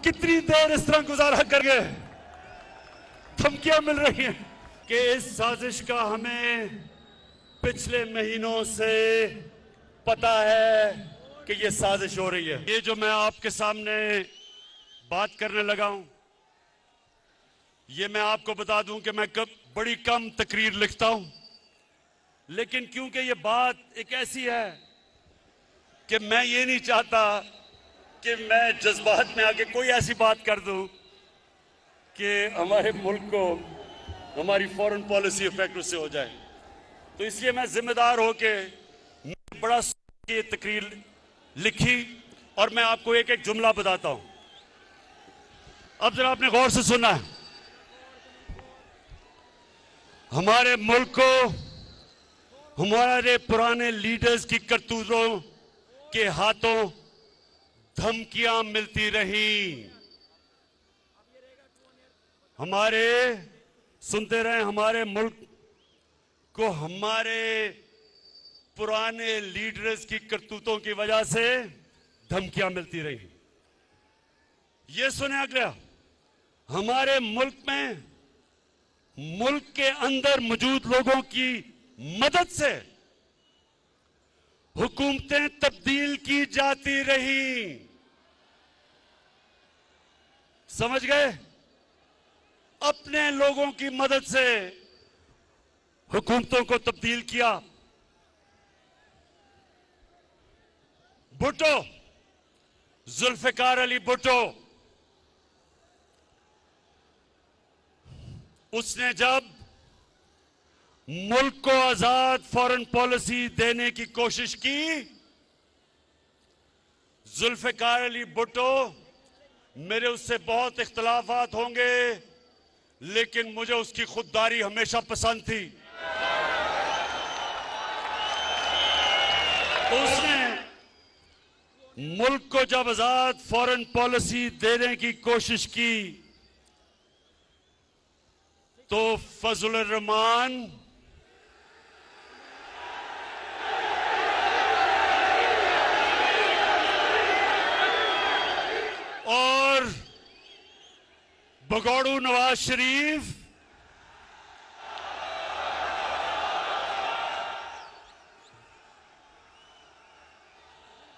कितनी देर इस तरह गुजारा कर गए? धमकियां मिल रही हैं कि इस साजिश का हमें पिछले महीनों से पता है कि ये साजिश हो रही है। ये जो मैं आपके सामने बात करने लगा हूं, ये मैं आपको बता दूं कि मैं बड़ी कम तकरीर लिखता हूं, लेकिन क्योंकि ये बात एक ऐसी है कि मैं ये नहीं चाहता कि मैं जज्बात में आके कोई ऐसी बात कर दूं कि हमारे मुल्क को हमारी फॉरेन पॉलिसी इफेक्ट उससे हो जाए। तो इसलिए मैं जिम्मेदार होके बड़ा ये तकरीर लिखी और मैं आपको एक एक जुमला बताता हूं। अब जरा आपने गौर से सुना है। हमारे मुल्क को हमारे पुराने लीडर्स की करतूतों के हाथों धमकियां मिलती रही। सुनते रहे, हमारे मुल्क को हमारे पुराने लीडर्स की करतूतों की वजह से धमकियां मिलती रही। ये सुने अगला, हमारे मुल्क में मुल्क के अंदर मौजूद लोगों की मदद से हुकूमतें तब्दील की जाती रही। समझ गए? अपने लोगों की मदद से हुकूमतों को तब्दील किया। भुट्टो, जुल्फिकार अली भुट्टो, उसने जब मुल्क को आजाद फॉरेन पॉलिसी देने की कोशिश की, जुल्फिकार अली भुट्टो, मेरे उससे बहुत इख्तलाफात होंगे लेकिन मुझे उसकी खुददारी हमेशा पसंद थी। तो उसने मुल्क को जब आजाद फॉरेन पॉलिसी देने की कोशिश की तो फजलुर रहमान और भगोड़ू नवाज शरीफ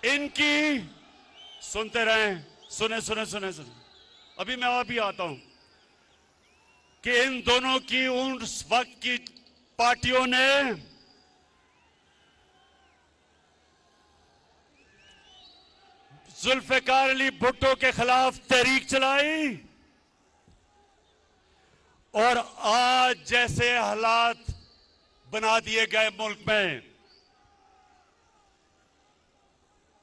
इनकी सुनते रहें, सुने सुने सुने सुने, अभी मैं अभी आता हूं कि इन दोनों की उस वक्त की पार्टियों ने जुल्फिकार अली भुट्टो के खिलाफ तहरीक चलाई और आज जैसे हालात बना दिए गए मुल्क में,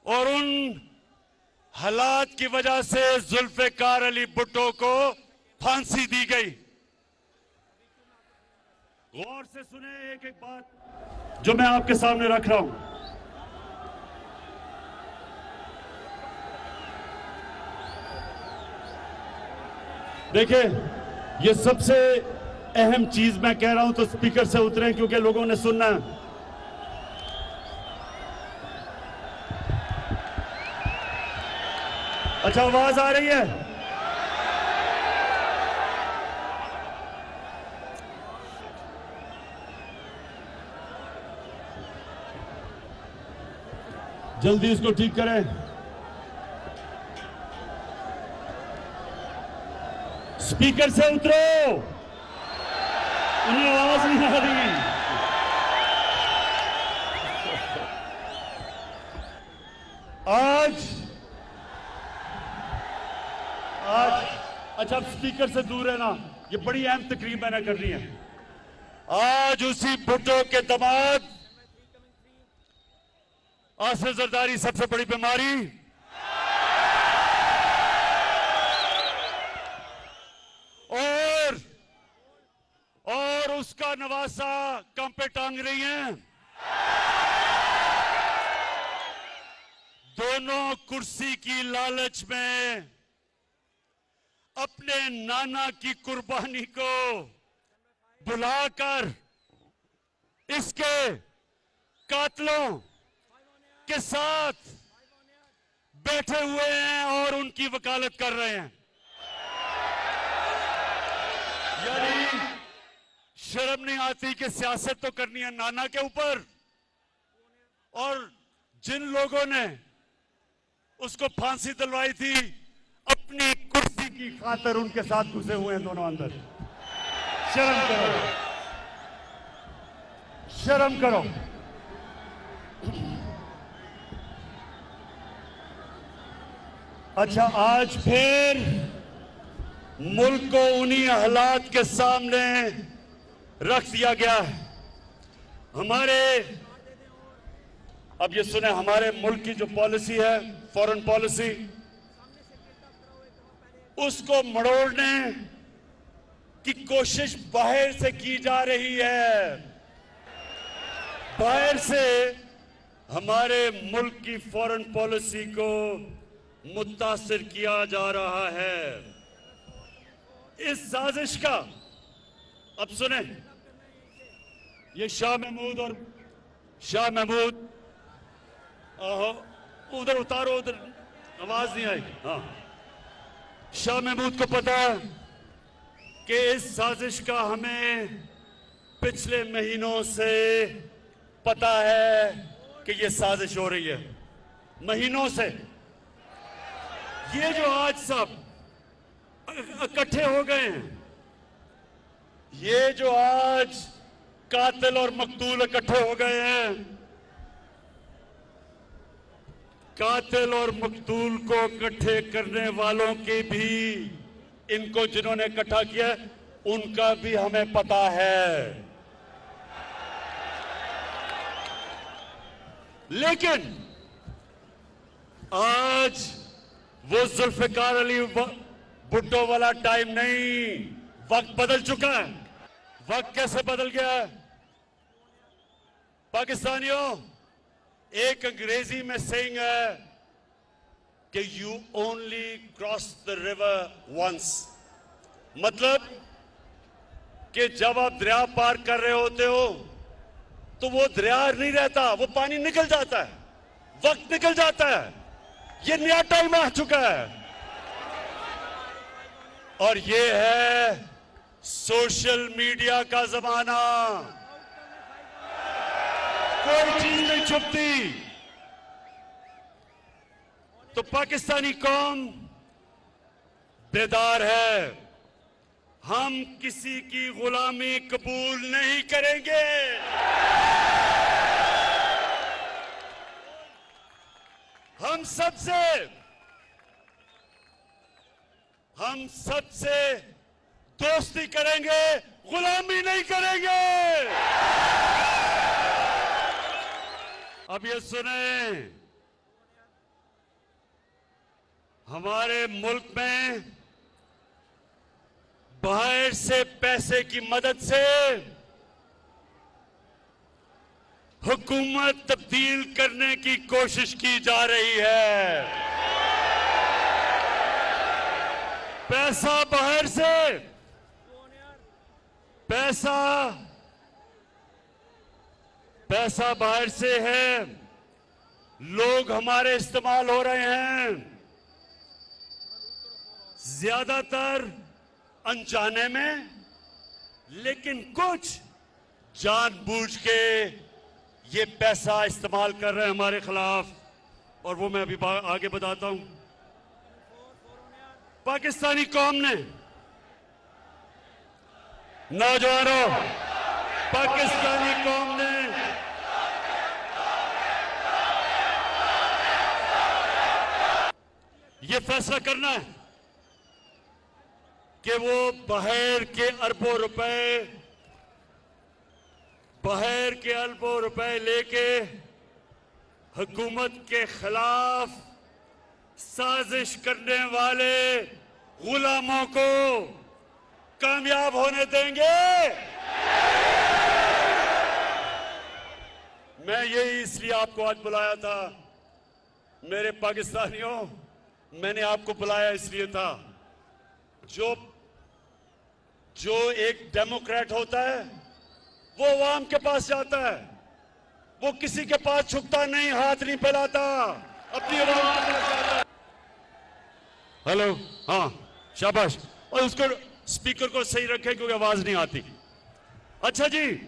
और उन हालात की वजह से जुल्फिकार अली भुट्टो को फांसी दी गई। गौर से सुने एक एक बात जो मैं आपके सामने रख रहा हूं। देखिए, ये सबसे अहम चीज मैं कह रहा हूं तो स्पीकर से उतरें क्योंकि लोगों ने सुनना है। अच्छा, आवाज आ रही है? जल्दी इसको ठीक करें। स्पीकर से उतरो, उन्हें आवाज नहीं आ रही। आज अच्छा, स्पीकर से दूर है ना, ये बड़ी अहम तकरीब मैंने करनी है। आज उसी भुट्टो के दामाद आसिफ जरदारी, सबसे बड़ी बीमारी, और उसका नवासा कम पे टांग रही हैं। दोनों कुर्सी की लालच में अपने नाना की कुर्बानी को बुलाकर इसके कातलों के साथ बैठे हुए हैं और उनकी वकालत कर रहे हैं। यानी शर्म नहीं आती कि सियासत तो करनी है नाना के ऊपर, और जिन लोगों ने उसको फांसी दिलवाई थी अपनी कुर्सी की खातिर उनके साथ घुसे हुए हैं दोनों अंदर। शर्म करो, शर्म करो। अच्छा, आज फिर मुल्क को उन्हीं हालात के सामने रख दिया गया है। अब ये सुने, हमारे मुल्क की जो पॉलिसी है, फॉरेन पॉलिसी, उसको मड़ोड़ने की कोशिश बाहर से की जा रही है। बाहर से हमारे मुल्क की फॉरेन पॉलिसी को मुतासिर किया जा रहा है। इस साजिश का, अब सुने, ये शाह महमूद, उधर उतारो, उधर आवाज नहीं आई। हाँ, शाह महमूद को पता है कि इस साजिश का हमें पिछले महीनों से पता है कि ये साजिश हो रही है, महीनों से। ये जो आज सब इकट्ठे हो गए हैं, ये जो आज कातिल और मकतूल इकट्ठे हो गए हैं, कातिल और मकतूल को इकट्ठे करने वालों की भी, इनको जिन्होंने इकट्ठा किया उनका भी हमें पता है। लेकिन आज वो जुल्फिकार अली भुट्टो वाला टाइम नहीं, वक्त बदल चुका है। वक्त कैसे बदल गया है पाकिस्तानियों? एक अंग्रेजी में सेइंग है कि you only cross the river once, मतलब कि जब आप दरिया पार कर रहे होते हो तो वो दरिया नहीं रहता, वो पानी निकल जाता है, वक्त निकल जाता है। ये नया टाइम आ चुका है और ये है सोशल मीडिया का जमाना। कोई चीज नहीं छुपती। तो पाकिस्तानी कौम बेदार है। हम किसी की गुलामी कबूल नहीं करेंगे। हम सबसे दोस्ती करेंगे, गुलामी नहीं करेंगे। अब ये सुने, हमारे मुल्क में बाहर से पैसे की मदद से हुकूमत तब्दील करने की कोशिश की जा रही है। पैसा बाहर से, पैसा बाहर से है, लोग हमारे इस्तेमाल हो रहे हैं, ज्यादातर अनजाने में, लेकिन कुछ जानबूझ के ये पैसा इस्तेमाल कर रहे हैं हमारे खिलाफ, और वो मैं अभी आगे बताता हूं। पाकिस्तानी कौम ने, नौजवानों, पाकिस्तानी कौम ने ये फैसला करना है कि वो बाहर के अरबों रुपए लेके हुकूमत के खिलाफ साजिश करने वाले गुलामों को कामयाब होने देंगे। मैं यही इसलिए आपको आज बुलाया था मेरे पाकिस्तानियों, मैंने आपको बुलाया इसलिए था, जो एक डेमोक्रेट होता है वो अवाम के पास जाता है, वो किसी के पास झुकता नहीं, हाथ नहीं फैलाता, अपनी अवाम के पास जाता है। हेलो, हाँ शाबाश। और उसको स्पीकर को सही रखें क्योंकि आवाज नहीं आती। अच्छा जी,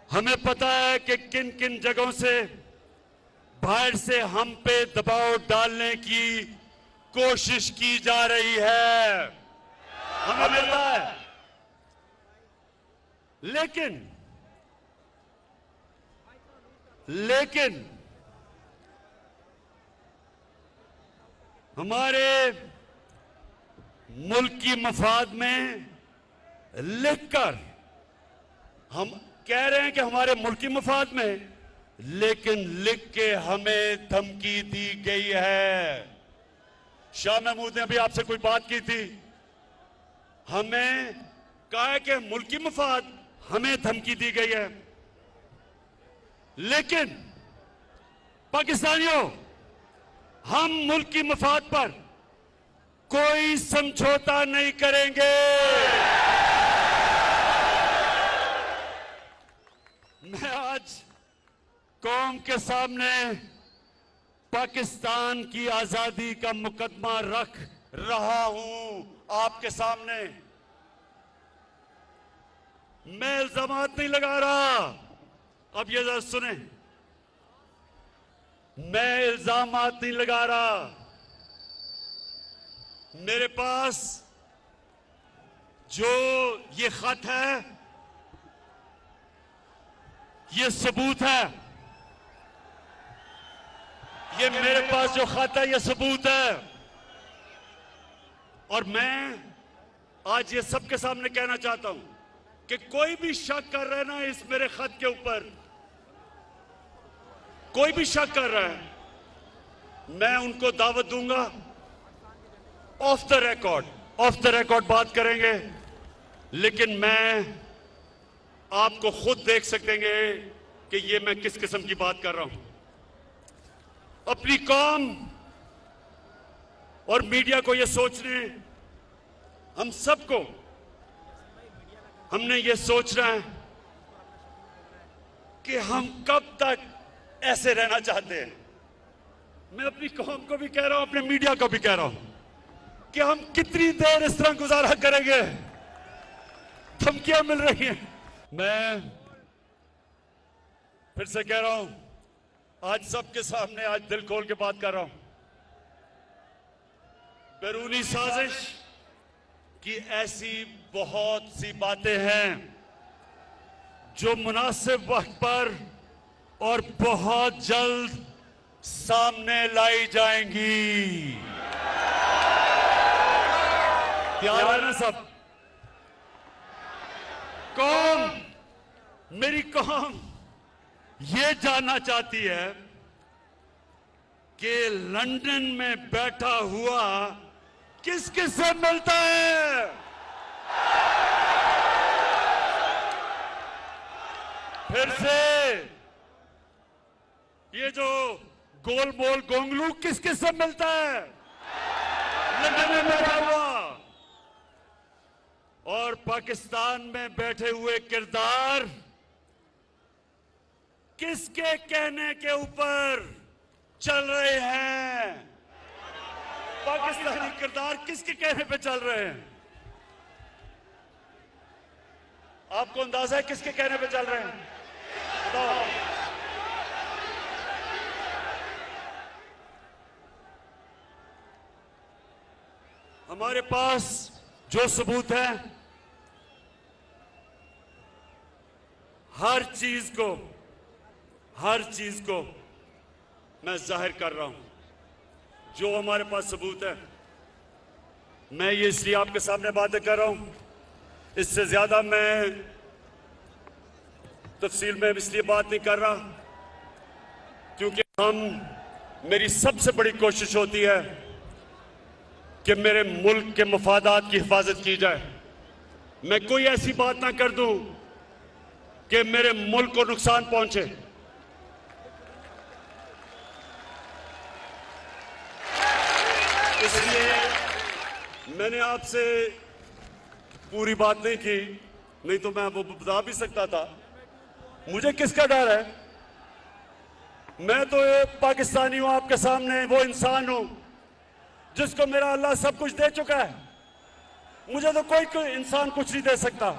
हमें पता है कि किन किन जगहों से बाहर से हम पे दबाव डालने की कोशिश की जा रही है, हमें पता है। लेकिन हमारे मुल्क की मफाद में लिखकर हम कह रहे हैं कि हमारे मुल्क की मफाद में, लेकिन लिख के हमें धमकी दी गई है। शाह महमूद ने अभी आपसे कोई बात की थी, हमें कहा है कि मुल्क की मफाद, हमें धमकी दी गई है। लेकिन पाकिस्तानियों, हम मुल्क की मफाद पर कोई समझौता नहीं करेंगे। मैं आज कौम के सामने पाकिस्तान की आजादी का मुकदमा रख रहा हूं, आपके सामने। मैं इल्जामात नहीं लगा रहा, अब ये जरा सुने, मैं इल्जामात नहीं लगा रहा। मेरे पास जो ये खत है, ये सबूत है। ये मेरे पास जो खत है, ये सबूत है। और मैं आज ये सबके सामने कहना चाहता हूं कि कोई भी शक कर रहा है ना इस मेरे खत के ऊपर, कोई भी शक कर रहा है, मैं उनको दावत दूंगा, ऑफ द रिकॉर्ड बात करेंगे। लेकिन मैं आपको खुद देख सकेंगे कि ये मैं किस किस्म की बात कर रहा हूं। अपनी कौम और मीडिया को ये सोचने, हम सबको, हमने ये सोचना है कि हम कब तक ऐसे रहना चाहते हैं। मैं अपनी कौम को भी कह रहा हूं, अपने मीडिया को भी कह रहा हूं कि हम कितनी देर इस तरह गुजारा करेंगे। धमकियां मिल रही हैं। मैं फिर से कह रहा हूं, आज सबके सामने आज दिल खोल के बात कर रहा हूं। बैरूनी साजिश की ऐसी बहुत सी बातें हैं जो मुनासिब वक्त पर और बहुत जल्द सामने लाई जाएंगी। तैयार है ना सब? कौम, मेरी कौम ये जानना चाहती है कि लंदन में बैठा हुआ किस किस से मिलता है। फिर से ये जो गोल मोल गोंगलू किस किस से मिलता है लंदन में बैठा हुआ, और पाकिस्तान में बैठे हुए किरदार किसके कहने के ऊपर चल रहे हैं। पाकिस्तानी किरदार किसके कहने पे चल रहे हैं? आपको अंदाजा है किसके कहने पे चल रहे हैं? बताओ। हमारे पास जो सबूत है, हर चीज को मैं जाहिर कर रहा हूं। जो हमारे पास सबूत है, मैं ये इसलिए आपके सामने बातें कर रहा हूं, इससे ज्यादा मैं तफसील में इसलिए बात नहीं कर रहा क्योंकि मेरी सबसे बड़ी कोशिश होती है कि मेरे मुल्क के मफादात की हिफाजत की जाए। मैं कोई ऐसी बात ना कर दूं कि मेरे मुल्क को नुकसान पहुंचे। इसलिए मैंने आपसे पूरी बात नहीं की, नहीं तो मैं वो बता भी सकता था। मुझे किसका डर है? मैं तो पाकिस्तानी हूं, आपके सामने वो इंसान हूं जिसको मेरा अल्लाह सब कुछ दे चुका है। मुझे तो कोई इंसान कुछ नहीं दे सकता।